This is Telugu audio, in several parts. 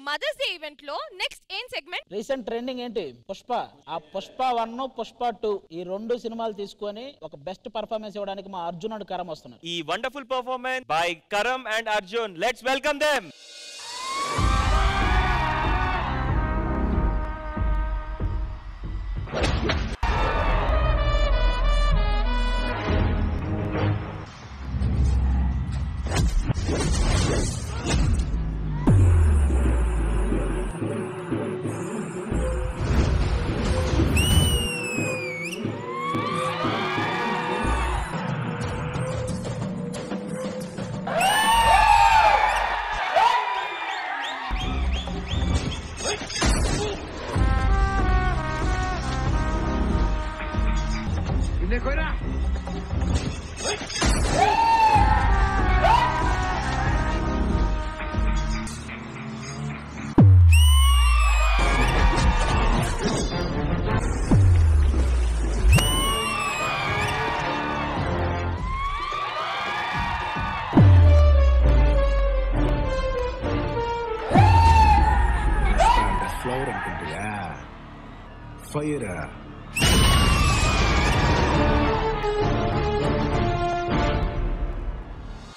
మదర్స్ డే ఈవెంట్ లో నెక్స్ట్ ఏం సెగ్మెంట్? రీసెంట్ ట్రెండింగ్ ఏంటి? పుష్ప. ఆ పుష్ప 1 పుష్ప 2 ఈ రెండు సినిమాలు తీసుకొని ఒక బెస్ట్ పర్ఫార్మెన్స్ ఇవ్వడానికి మా అర్జున్ అండ్ కరం వస్తున్నారు. ఈ wonderful performance by Karam and Arjun, let's welcome them.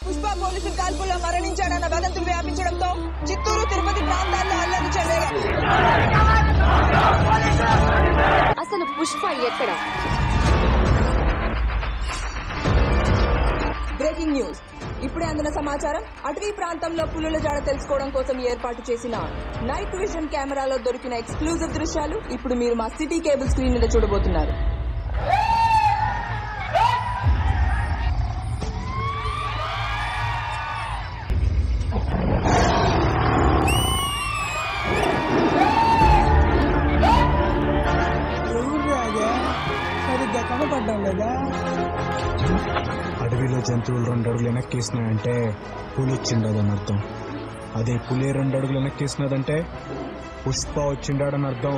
Pushpa పోలీసుల కాల్పుల్లో మరణించాడన్న వదంతులు వ్యాపించడంతో చిత్తూరు, తిరుపతి ప్రాంతాల్లో అల్లరి చెలరేగాయి. అసలు పుష్ప ఎక్కడ? బ్రేకింగ్ న్యూస్ ఇప్పుడే అందిన సమాచారం. అటవీ ప్రాంతంలో పులుల జాడ తెలుసుకోవడం కోసం ఏర్పాటు చేసిన నైట్ విజన్ కెమెరాలో దొరికిన ఎక్స్క్లూజివ్ దృశ్యాలు ఇప్పుడు మీరు మా సిటీ కేబుల్ స్క్రీన్ మీద చూడబోతున్నారు. అడవిలో జంతువులు 2 అడుగులు వెనక్కేసినాయంటే పులి వచ్చిండదని అర్థం. అదే పులి 2 అడుగులు వెనక్కేసినదంటే పుష్ప వచ్చిండాడని అర్థం.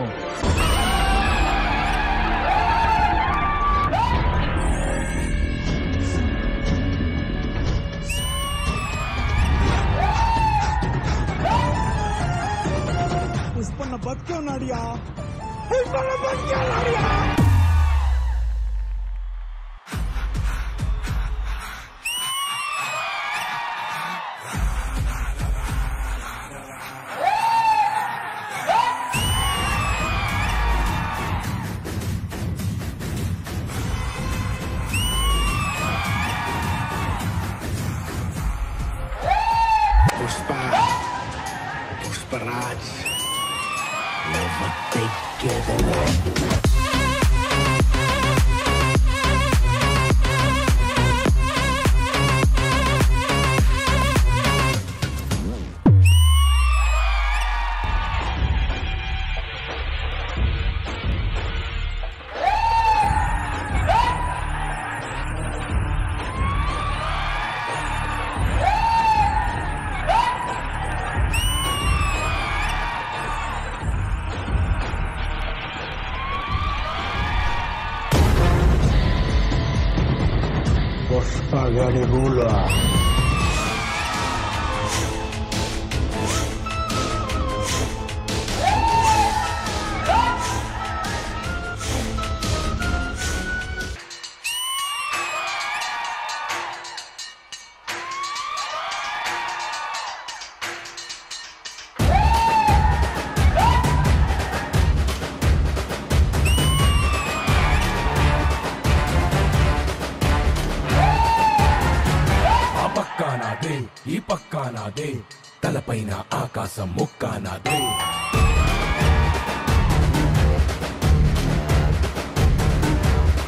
పుష్పన్న బతికే ఉన్నాడియా, పుష్పన్న బతికే ఉన్నాడియా. Pushparaj, never together. Pushpagadi Gula. ఈ పక్కా నాదే, తలపైన ఆకాశం ముక్కా నాదే.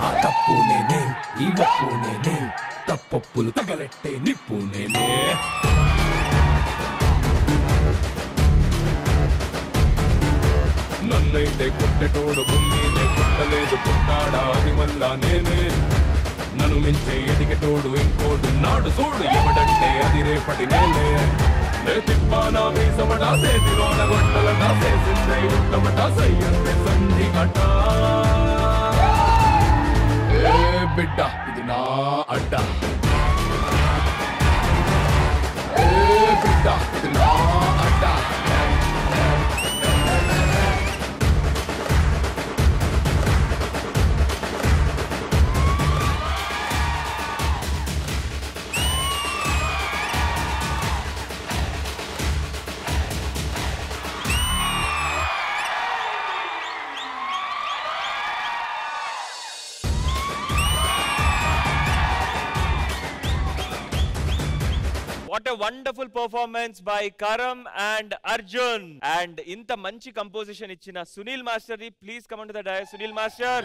ఆ తప్పు నేనే, ఈ ఒప్పు నేనే, తప్పొప్పులు తగలెట్టే నిప్పు నేనే. నన్నైతే కొట్టెటోడు భూమినే కొట్టలేదు, పుట్టాడా అది మళ్ళా నేనే. నన్ను మించే ఎదిగేటోడు ఇంకోడు నాడు చూడు, ఎవడంటే అది రేపటి నేనే. తిప్పానా మీసమట చేతిలోన గొట్టలట చేసిందే ఉత్తమట సయ్యందే సంధి అట ఏ బిడ్డ ఇది నా అడ్డ ఏ బిడ్డ ఇది నా అడ్డ What a wonderful performance by Karam and Arjun. And inta manchi composition ichina Sunil Master, please come onto the dais. Sunil Master.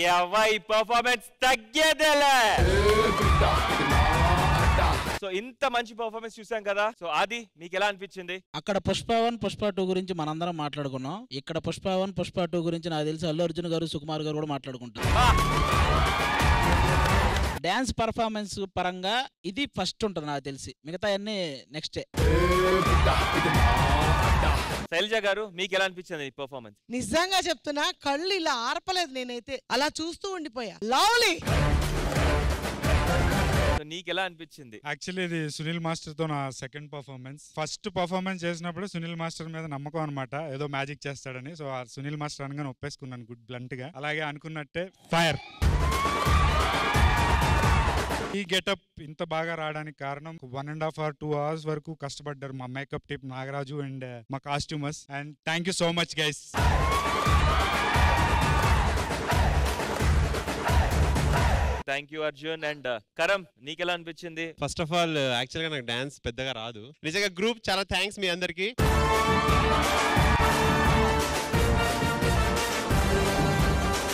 Yavai performance taggedele. So ఇంత మంచి పర్ఫార్మెన్స్ చూసాం కదా. సో ఆది మీకు ఎలా అనిపించింది? అక్కడ పుష్ప 1 పుష్ప 2 గురించి మనందరం మాట్లాడుకున్నాం. ఇక్కడ పుష్ప 1 పుష్ప 2 గురించి నాకు తెలిసి అల్లు అర్జున్ గారు సుకుమార్ గారు కూడా మాట్లాడుకుంటారు. డాన్స్ పర్ఫార్మెన్స్ పరంగా ఇది ఫస్ట్ ఉంటుంది నాకు తెలిసి, మిగతా అన్ని నెక్స్ట్. శైలజ గారు మీకు ఎలా అనిపించింది పర్ఫార్మెన్స్? నిజంగా చెప్తున్నా, కళ్ళు ఇలా ఆర్పలేదు, నేనైతే అలా చూస్తూ ఉండిపోయా. లవ్లీ. నీకు ఎలా అనిపించింది? యాక్చువల్లీ ఇది సునీల్ మాస్టర్ తో నా సెకండ్ పర్ఫార్మెన్స్. ఫస్ట్ పర్ఫార్మెన్స్ చేసినప్పుడు సునీల్ మాస్టర్ మీద నమ్మకం అనమాట, ఏదో మ్యాజిక్ చేస్తాడని. సో ఆ సునీల్ మాస్టర్ అనగానే ఒప్పేసుకున్నాను గుడ్ బ్లంట్ గా. అలాగే అనుకున్నట్టే ఫైర్. ఈ గెటప్ ఇంత బాగా రావడానికి కారణం 1.5 or 2 hours వరకు కష్టపడ్డారు మా మేకప్ టీప్ నాగరాజు అండ్ మా costumers. And thank you so much guys. Thank you Arjun. And Karam నీకు ఎలా అనిపించింది? ఫస్ట్ ఆఫ్ ఆల్ యాక్చువల్ గా నాకు డాన్స్ పెద్దగా రాదు నిజంగా. గ్రూప్ చాలా థ్యాంక్స్ మీ అందరికి.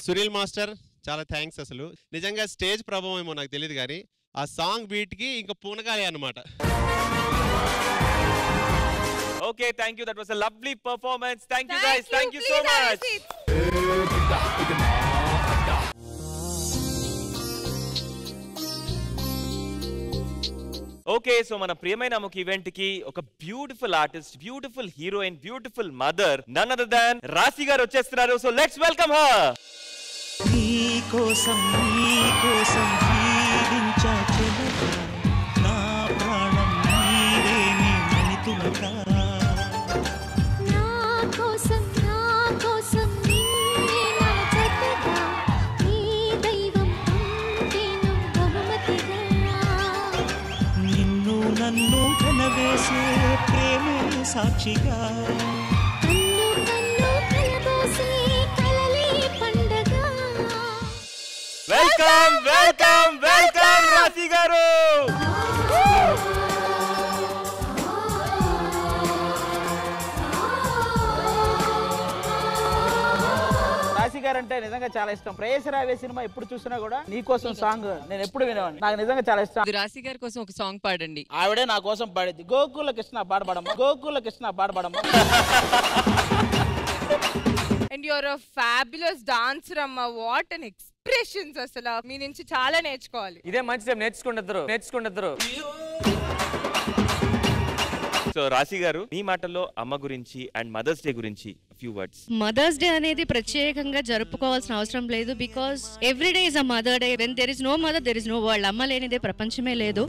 సునీల్ మాస్టర్ చాలా థ్యాంక్స్. అసలు నిజంగా స్టేజ్ ప్రభావం ఏమో నాకు తెలియదు కానీ ఆ సాంగ్ బీట్ కి ఇంకా పూనకాలి అన్నమాట. Okay, thank you. That was a lovely performance. Thank you guys. Thank you so much. Okay, so మన ప్రియమైన అమ్మకి ఈవెంట్ కి ఒక beautiful artist, beautiful heroine, beautiful mother, none other than Raashi garu వచ్చేస్తున్నారు. So let's welcome her. నీకోసం జీవించా చిలక, నా ప్రాణం నీవే నీ మణితులక. నిన్నే నా జతగా, నీ దైవం పంపెను బహుమతిగా. నిన్ను నన్ను కనవేసే ప్రేమే సాక్షిగా, వెల్కమ్ వెల్కమ్ వెల్కమ్ రాశి గారు. రాశి గారు అంటే నిజంగా చాలా ఇష్టం. ప్రేయసరావే సినిమా ఎప్పుడు చూసినా కూడా నీకోసం సాంగ్ నేను ఎప్పుడు వినేవాడిని. నాకు నిజంగా చాలా ఇష్టం. రాశి గారి కోసం ఒక సాంగ్ పాడండి. ఆవిడే నా కోసం పాడేది. Gokula Krishna పాడబడమ్మ, Gokula Krishna పాడబడమ్మ. And you're a fabulous dancer, Amma. What an expressions asala. మీ నుంచి చాలా నేర్చుకోవాలి. ఇదే మంచి టైం, నేర్చుకుంటారు. సో రాశి గారు, మీ మాటల్లో అమ్మ గురించి అండ్ మదర్స్ డే గురించి ఫ్యూ వర్డ్స్. మదర్స్ డే అనేది ప్రత్యేకంగా జరుపుకోవాల్సిన అవసరం లేదు. Because every day is a mother day. When there is no mother there is no world. అమ్మ లేనిదే ప్రపంచమే లేదు.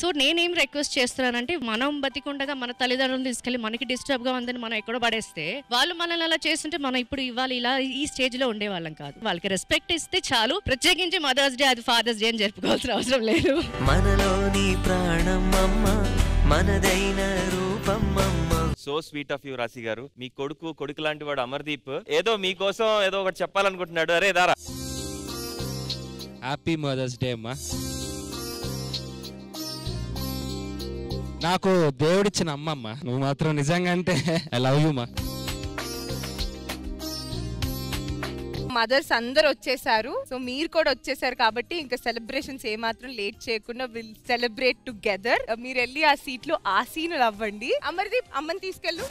సో నేనేం రిక్వెస్ట్ చేస్తున్నానంటే, మనం బతికుండగా మన తల్లిదండ్రులను తీసుకెళ్లి మనకి డిస్టర్బ్ గా ఉందని మనం ఎక్కడో పడేస్తే, వాళ్ళు మనల్ని అలా చేస్తుంటే మనం ఇప్పుడు ఇవాళ ఇలా ఈ స్టేజ్ లో ఉండేవాళ్ళం కాదు. వాళ్ళకి రెస్పెక్ట్ ఇస్తే చాలు. ప్రత్యేకించి మదర్స్ డే అది ఫాదర్స్ డే అని జరుపుకోవాల్సిన అవసరం లేదు. మనలోని ప్రాణం అమ్మ, మనదైన రూపం అమ్మ. సో స్వీట్ ఆఫ్ యూ రాశి గారు. మీ కొడుకు లాంటి వాడు అమర్దీప్ ఏదో మీకోసం ఏదో ఒకటి చెప్పాలనుకుంటున్నాడు. అరే దారా. హ్యాపీ మదర్స్ డే అమ్మా. నాకు దేవుడిచ్చిన అమ్మమ్మ నువ్వు మాత్రం. నిజంగా అంటే ఐ లవ్ యూ మా. మదర్స్ అందరు వచ్చేసారు. సో మీరు కూడా వచ్చేసారు కాబట్టి ఇంకా సెలబ్రేషన్స్ ఏమాత్రం లేట్ చేయకుండా విల్ సెలబ్రేట్ టుగెదర్. మీరు వెళ్ళి ఆ సీట్ లో ఆసీనులు అవ్వండి. అమర్దీప్ అమ్మని తీసుకెళ్ళు.